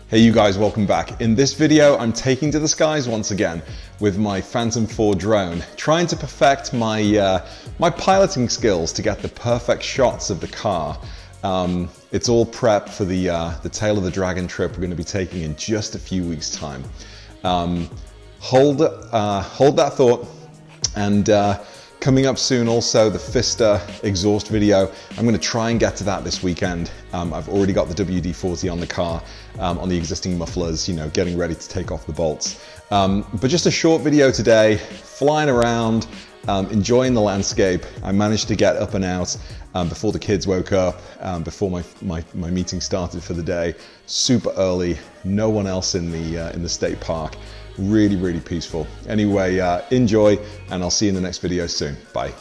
Hey you guys, welcome back. In this video, I'm taking to the skies once again with my Phantom 4 drone, trying to perfect my piloting skills to get the perfect shots of the car. It's all prep for the Tail of the Dragon trip we're going to be taking in just a few weeks' time. Hold that thought, and coming up soon also the Fister exhaust video. I'm going to try and get to that this weekend. I've already got the WD-40 on the car, on the existing mufflers, you know, getting ready to take off the bolts. But just a short video today, flying around, enjoying the landscape. I managed to get up and out before the kids woke up, before my meeting started for the day. Super early, no one else in the state park. Really peaceful. Anyway, enjoy, and I'll see you in the next video soon. Bye.